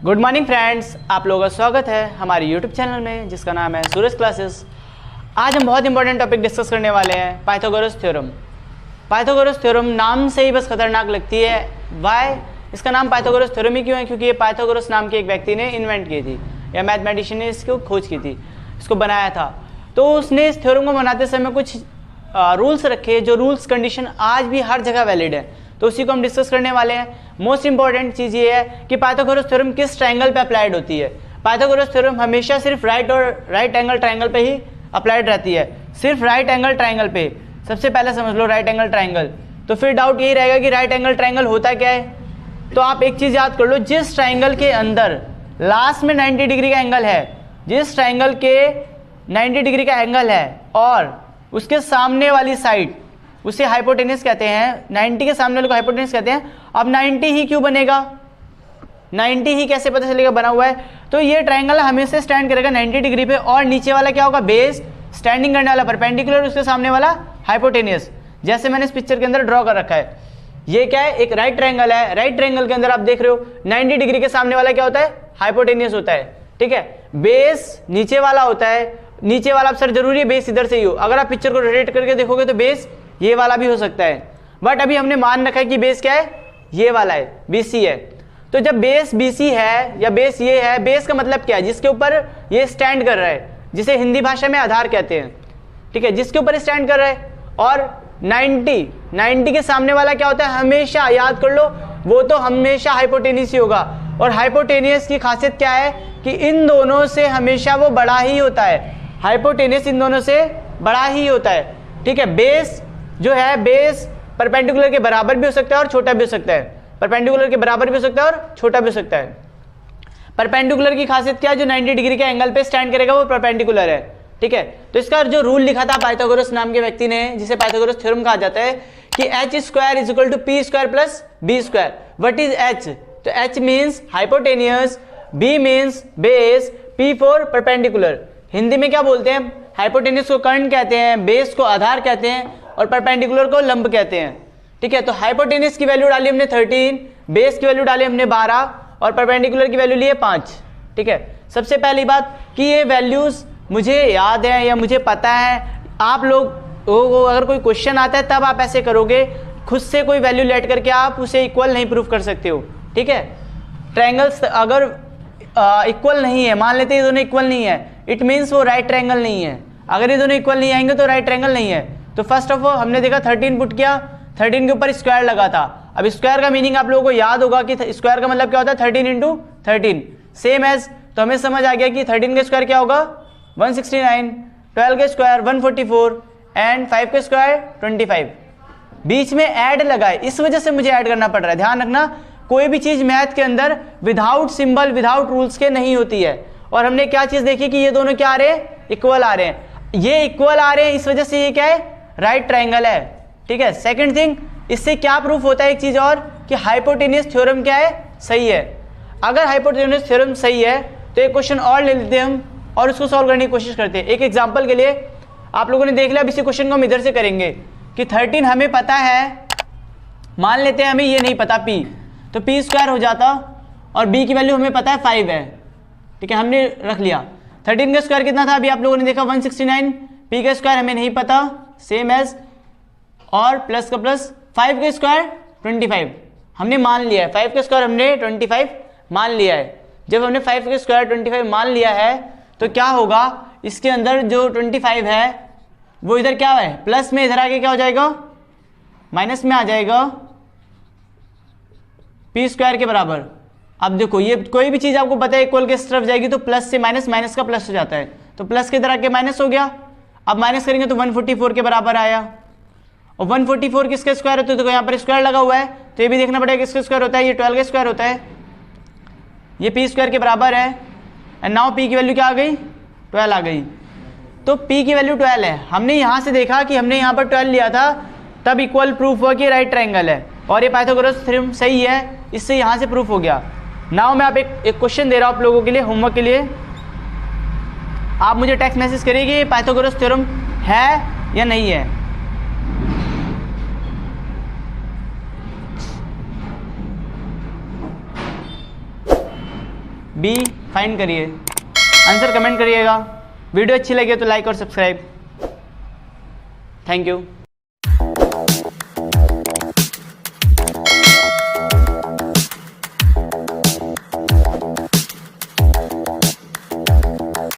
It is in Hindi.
गुड मॉर्निंग फ्रेंड्स, आप लोगों का स्वागत है हमारे यूट्यूब चैनल में जिसका नाम है सूरज क्लासेस। आज हम बहुत इंपॉर्टेंट टॉपिक डिस्कस करने वाले हैं, पाइथागोरस थ्योरम। पाइथागोरस थ्योरम नाम से ही बस खतरनाक लगती है। वाई इसका नाम पाइथागोरस थ्योरम ही क्यों है? क्योंकि ये पाइथागोरस नाम के एक व्यक्ति ने इन्वेंट की थी या मैथमेटिशियन ने इसको खोज की थी, इसको बनाया था। तो उसने इस थ्योरम को बनाते समय कुछ रूल्स रखे, जो रूल्स कंडीशन आज भी हर जगह वैलिड है, तो उसी को हम डिस्कस करने वाले हैं। मोस्ट इंपॉर्टेंट चीज़ ये है कि पाइथागोरस थ्योरम किस ट्रायंगल पे अप्लाइड होती है। पाइथागोरस थ्योरम हमेशा सिर्फ राइट एंगल ट्रायंगल पे ही अप्लाइड रहती है, सिर्फ राइट एंगल ट्रायंगल पे। सबसे पहले समझ लो राइट एंगल ट्रायंगल। तो फिर डाउट यही रहेगा कि राइट एंगल ट्रायंगल होता क्या है। तो आप एक चीज़ याद कर लो, जिस ट्रायंगल के अंदर लास्ट में 90 डिग्री का एंगल है, जिस ट्रायंगल के 90 डिग्री का एंगल है और उसके सामने वाली साइड उसे हाइपोटेनस कहते हैं, 90 के सामने वाले को हाइपोटेनस कहते हैं। अब 90 ही क्यों बनेगा? 90 ही कैसे पता चलेगा बना हुआ है? तो ये ट्रायंगल हमेशा स्टैंड करेगा 90 डिग्री पे, और नीचे वाला क्या होगा? बेस, स्टैंडिंग करने वाला परपेंडिकुलर, उसके सामने वाला हाइपोटेनियस, जैसे मैंने इस पिक्चर के अंदर ड्रॉ कर रखा है। ये क्या है? एक राइट ट्रायंगल है। राइट ट्रायंगल के अंदर आप देख रहे हो 90 डिग्री के सामने वाला क्या होता है? हाइपोटेनियस होता है। ठीक है, बेस नीचे वाला होता है। नीचे वाला अब सर जरूरी है बेस इधर से ही हो? अगर आप पिक्चर को रोटेट करके देखोगे तो बेस ये वाला भी हो सकता है, बट अभी हमने मान रखा है कि बेस क्या है? ये वाला है, बीसी है। तो जब बेस बीसी है या बेस ये है, बेस का मतलब क्या है? जिसके ऊपर ये स्टैंड कर रहा है, जिसे हिंदी भाषा में आधार कहते हैं। ठीक है, जिसके ऊपर स्टैंड कर रहा है। और 90 के सामने वाला क्या होता है? हमेशा याद कर लो, वो तो हमेशा हाइपोटेनियस ही होगा। और हाइपोटेनियस की खासियत क्या है कि इन दोनों से हमेशा वो बड़ा ही होता है। हाइपोटेनियस इन दोनों से बड़ा ही होता है। ठीक है, बेस जो है, बेस परपेंडिकुलर के बराबर भी हो सकता है और छोटा भी हो सकता है। परपेंडिकुलर के बराबर भी हो सकता है और छोटा भी हो सकता है। परपेंडिकुलर की खासियत क्या है? जो 90 डिग्री के एंगल पे स्टैंड करेगा वो परपेंडिकुलर है। ठीक है, तो इसका जो रूल लिखा था पाइथागोरस नाम के व्यक्ति ने, जिसे पाइथागोरस थ्योरम कहा जाता है, कि h square is equal to p square plus b square. What is h? तो h means hypotenuse, b means base, p for perpendicular. Hindi में क्या बोलते हैं? हाइपोटेनियस को कर्ण कहते हैं, बेस को आधार कहते हैं और परपेंडिकुलर को लंब कहते हैं। ठीक है, तो हाइपोटेनियस की वैल्यू डाली हमने 13, बेस की वैल्यू डाली हमने 12 और परपेंडिकुलर की वैल्यू लिए 5। ठीक है, सबसे पहली बात कि ये वैल्यूज मुझे याद है या मुझे पता है। आप लोग अगर कोई क्वेश्चन आता है तब आप ऐसे करोगे, खुद से कोई वैल्यू लेट करके आप उसे इक्वल नहीं प्रूफ कर सकते हो। ठीक है, ट्रायंगल्स अगर इक्वल नहीं है, मान लेते हैं ये दोनों इक्वल नहीं है, इट मीन्स वो राइट ट्रायंगल नहीं है। अगर ये दोनों इक्वल नहीं आएंगे तो राइट ट्रायंगल नहीं है। तो फर्स्ट ऑफ ऑल हमने देखा 13 पुट किया, 13 के ऊपर स्क्वायर लगा था। अब स्क्वायर का मीनिंग आप लोगों को याद होगा कि स्क्वायर का मतलब क्या होता है? 13 इंटू 13 सेम एज। तो हमें समझ आ गया कि 13 का स्क्वायर क्या होगा? 169, 12 का स्क्वायर 144 एंड 5 का स्क्वायर 25। बीच में ऐड लगा है, इस वजह से मुझे ऐड करना पड़ रहा है। ध्यान रखना, कोई भी चीज मैथ के अंदर विदाउट सिंबल, विदाउट रूल्स के नहीं होती है। और हमने क्या चीज देखी कि ये दोनों क्या आ रहे हैं? इक्वल आ रहे हैं। ये इक्वल आ रहे हैं, इस वजह से ये क्या है? राइट ट्रायंगल है। ठीक है, सेकंड थिंग, इससे क्या प्रूफ होता है? एक चीज और, कि हाइपोटेनियस थ्योरम क्या है? सही है। अगर हाइपोटेनियस थ्योरम सही है तो एक क्वेश्चन और ले लेते हैं हम और उसको सॉल्व करने की कोशिश करते हैं। एक एग्जांपल के लिए आप लोगों ने देख लिया, अब इसी क्वेश्चन को हम इधर से करेंगे कि 13 हमें पता है, मान लेते हैं हमें ये नहीं पता p, तो p स्क्वायर हो जाता और b की वैल्यू हमें पता है 5 है। ठीक है, हमने रख लिया। 13 का स्क्वायर कितना था? अभी आप लोगों ने देखा 169, p का स्क्वायर हमें नहीं पता, सेम एज, और प्लस का प्लस, 5 का स्क्वायर 25 हमने मान लिया है। 5 का स्क्वायर हमने 25 मान लिया है। जब हमने 5 का स्क्वायर 25 मान लिया है तो क्या होगा? इसके अंदर जो 25 है वो इधर क्या है? प्लस में, इधर आके क्या हो जाएगा? माइनस में आ जाएगा, p स्क्वायर के बराबर। अब देखो, ये कोई भी चीज आपको पता है इक्वल के तरफ जाएगी तो प्लस से माइनस, माइनस का प्लस हो जाता है, तो प्लस के इधर आके माइनस हो गया। अब माइनस करेंगे तो 144 के बराबर आया। और 144 किसका स्क्वायर होता है? देखो यहाँ पर स्क्वायर लगा हुआ है, तो ये भी देखना पड़ेगा किसका स्क्वायर होता है। ये 12 का स्क्वायर होता है, ये p स्क्वायर के बराबर है। एंड नाउ p की वैल्यू क्या आ गई? 12 आ गई। तो p की वैल्यू 12 है। हमने यहाँ से देखा कि हमने यहाँ पर 12 लिया था, तब इक्वल प्रूफ हुआ कि राइट ट्रायंगल है और ये पाइथागोरस थ्योरम सही है, इससे यहाँ से प्रूफ हो गया। नाउ मैं आप एक क्वेश्चन दे रहा हूँ आप लोगों के लिए, होमवर्क के लिए। आप मुझे टेक्स्ट मैसेज करिए पाइथागोरस थ्योरम है या नहीं है। बी फाइंड करिए। आंसर कमेंट करिएगा। वीडियो अच्छी लगी तो लाइक और सब्सक्राइब। Thank you.